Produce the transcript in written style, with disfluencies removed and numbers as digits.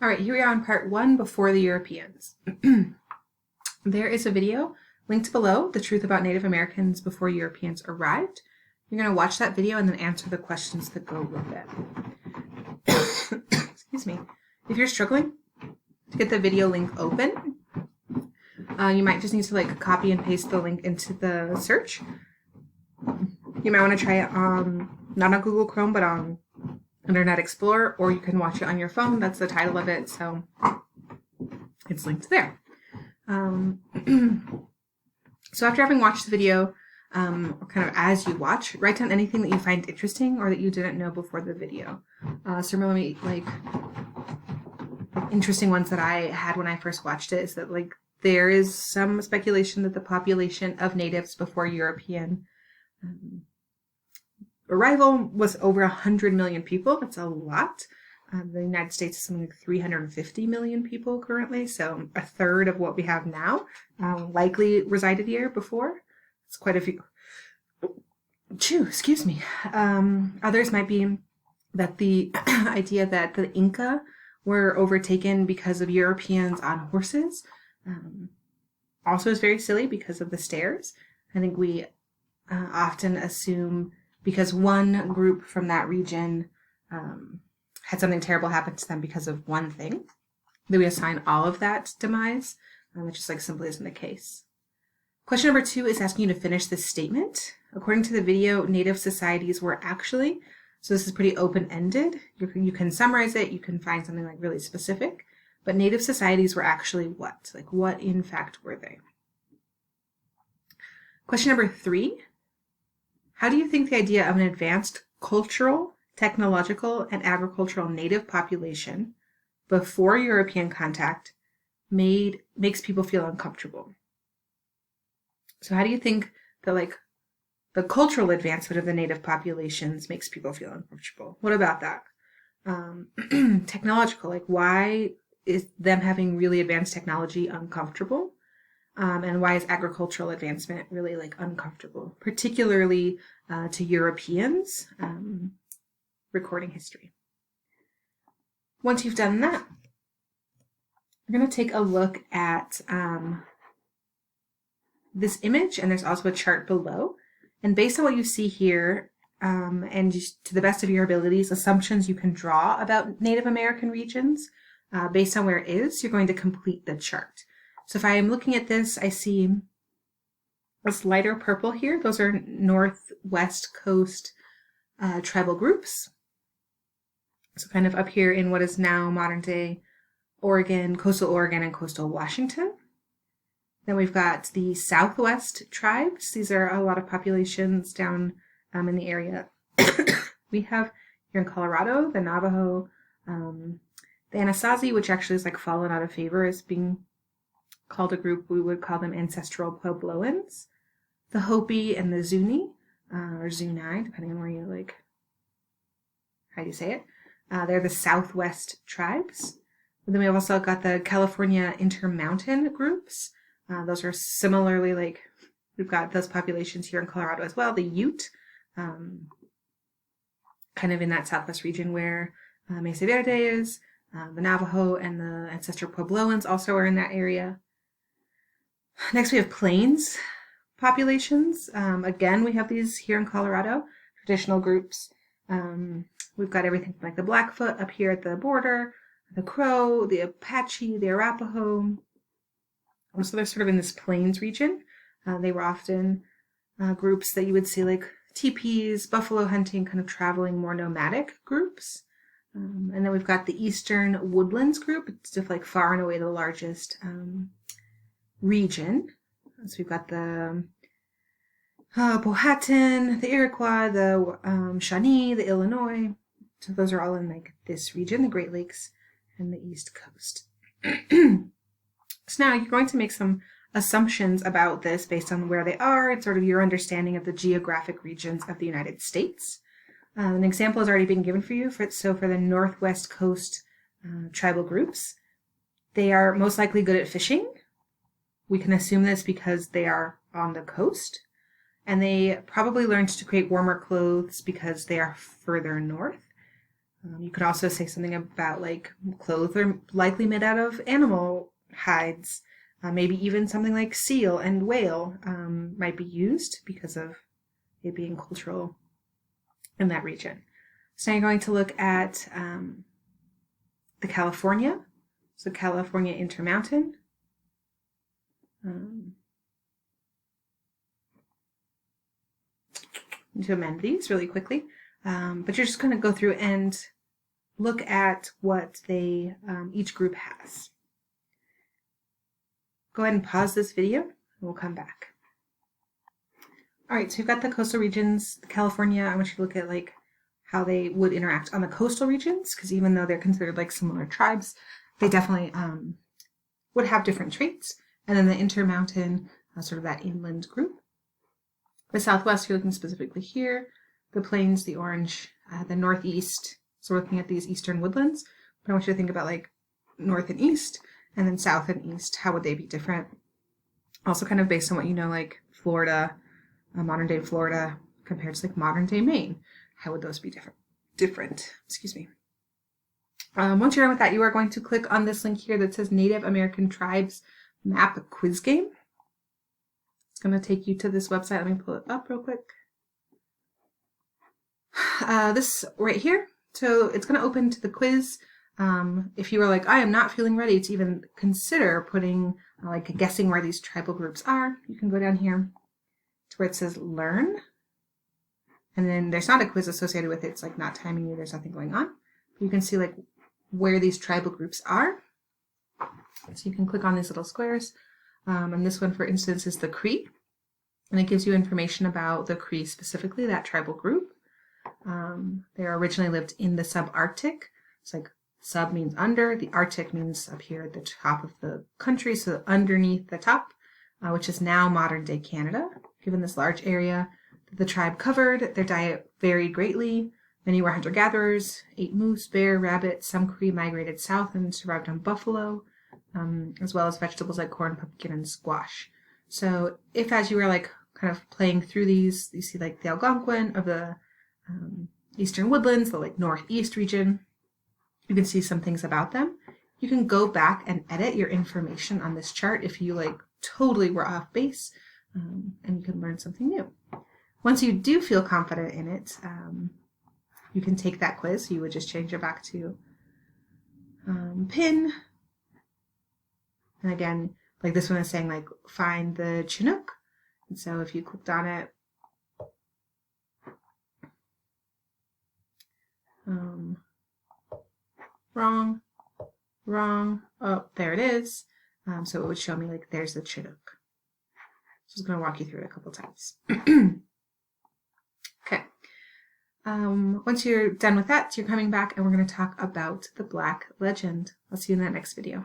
All right, here we are on part one, before the Europeans. There is a video linked below, The Truth About Native Americans Before Europeans Arrived. You're going to watch that video and then answer the questions that go with it. Excuse me. If you're struggling to get the video link open, you might just need to copy and paste the link into the search. You might want to try it not on Google Chrome, but on Internet Explorer, or you can watch it on your phone. That's the title of it, so it's linked there. So after having watched the video, or kind of as you watch, write down anything that you find interesting or that you didn't know before the video. Some really interesting ones that I had when I first watched it is that there is some speculation that the population of natives before European arrival was over 100 million people. That's a lot. The United States is something like 350 million people currently, so a third of what we have now likely resided here before. It's quite a few. Excuse me. Others might be that the idea that the Inca were overtaken because of Europeans on horses also is very silly because of the stairs. I think we often assume because one group from that region had something terrible happen to them because of one thing, that we assign all of that demise, which just simply isn't the case. Question number 2 is asking you to finish this statement. According to the video, native societies were actually, so this is pretty open-ended. You can summarize it, you can find something really specific, but native societies were actually what? What in fact were they? Question number 3. How do you think the idea of an advanced cultural, technological, and agricultural native population before European contact makes people feel uncomfortable? So how do you think that the cultural advancement of the native populations makes people feel uncomfortable? What about that? Technological, why is them having really advanced technology uncomfortable? And why is agricultural advancement really uncomfortable, particularly to Europeans recording history? Once you've done that, we're going to take a look at this image, and there's also a chart below. And based on what you see here, and just to the best of your abilities, assumptions you can draw about Native American regions, based on where it is, you're going to complete the chart. So if I am looking at this, I see this lighter purple here. Those are northwest coast tribal groups. So kind of up here in what is now modern day Oregon, and coastal Washington. Then we've got the southwest tribes. These are a lot of populations down in the area. We have here in Colorado, the Navajo, the Anasazi, which actually is fallen out of favor as being called a group. We would call them ancestral Puebloans. The Hopi and the Zuni, or Zuni, depending on where you how do you say it. They're the southwest tribes. And then we've also got the California Intermountain groups. Those are similarly we've got those populations here in Colorado as well. The Ute, kind of in that southwest region where Mesa Verde is. The Navajo and the ancestral Puebloans also are in that area. Next, we have plains populations. Again, we have these here in Colorado, traditional groups. We've got everything from the Blackfoot up here at the border, the Crow, the Apache, the Arapaho. So they're sort of in this plains region. They were often groups that you would see teepees, buffalo hunting, kind of traveling, more nomadic groups. And then we've got the Eastern Woodlands group. It's just far and away the largest region. So we've got the Powhatan, the Iroquois, the Shawnee, the Illinois. So those are all in this region, the Great Lakes and the East Coast. So now you're going to make some assumptions about this based on where they are and sort of your understanding of the geographic regions of the United States. An example has already been given for you. So for the Northwest Coast tribal groups, they are most likely good at fishing. We can assume this because they are on the coast. And they probably learned to create warmer clothes because they are further north. You could also say something about like clothes are likely made out of animal hides. Maybe even something like seal and whale might be used because of it being cultural in that region. So now you're going to look at the California, so California Intermountain. To amend these really quickly, but you're just going to go through and look at what they each group has. Go ahead and pause this video and we'll come back. All right, so you've got the coastal regions, California. I want you to look at like how they would interact on the coastal regions, because even though they're considered like similar tribes, they definitely would have different traits. And then the Intermountain, sort of that inland group. The Southwest, you're looking specifically here. The Plains, the orange, the Northeast. So we're looking at these eastern woodlands. But I want you to think about like North and East, and then South and East. How would they be different? Also kind of based on what you know, like Florida, modern day Florida compared to like modern day Maine. How would those be different? Excuse me. Once you're done with that, you are going to click on this link here that says Native American Tribes Map Quiz Game. It's going to take you to this website. Let me pull it up real quick. This right here. So it's going to open to the quiz. If you are like, I am not feeling ready to even consider putting, like guessing where these tribal groups are, you can go down here to where it says Learn. And then there's not a quiz associated with it. It's like not timing you. There's nothing going on. You can see like where these tribal groups are. So you can click on these little squares. And this one, for instance, is the Cree. And it gives you information about the Cree specifically, that tribal group. They originally lived in the subarctic. It's like sub means under. The Arctic means up here at the top of the country, so underneath the top, which is now modern day Canada. Given this large area that the tribe covered, their diet varied greatly. Many were hunter-gatherers, ate moose, bear, rabbit. Some Cree migrated south and survived on buffalo, as well as vegetables like corn, pumpkin, and squash. So if as you were like kind of playing through these, you see like the Algonquin of the eastern woodlands, the like northeast region, you can see some things about them. You can go back and edit your information on this chart if you like totally were off base, and you can learn something new. Once you do feel confident in it, you can take that quiz. You would just change it back to pin. And again, like this one is saying like find the Chinook. And so if you clicked on it, wrong. Oh, there it is. So it would show me like there's the Chinook. So I was going to walk you through it a couple times. Okay. Once you're done with that, you're coming back and we're going to talk about the Blk Legend. I'll see you in that next video.